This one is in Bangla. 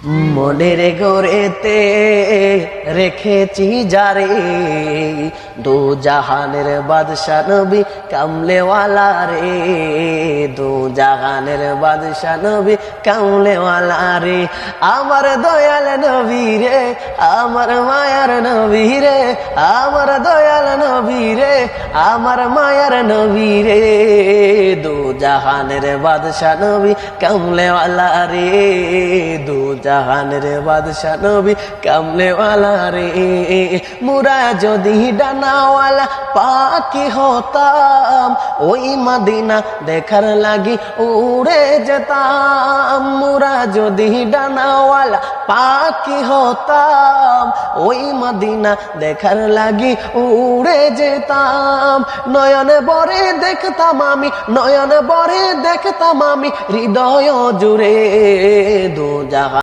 মনের ঘরেতে রেখেছি যারে, দু জাহানের বাদশা নবী কামলেওয়ালা রে, দু জাহানের বাদশা নবী কামলেওয়ালা রে। আমার দয়াল নবী রে, আমার মায়ার নবী রে, আমার দয়াল নবী রে, আমার মায়ার নবী রে, দু জাহানের বাদশা নবী কামলেওয়ালা রে, দু জাহানের বাদশা নবী কামলেওয়ালা রে। মুরা যদি ডানাওয়ালা পাখি হতাম, ওই মদিনা দেখার লাগি উড়ে যেতাম। মুরা যদি ডানাওয়ালা পাখি হতাম, ওই মদিনা দেখার লাগি উড়ে যেতাম। নয়নে বরে দেখতাম আমি, নয়নে বরে দেখতাম আমি, হৃদয় জুড়ে দু জাহান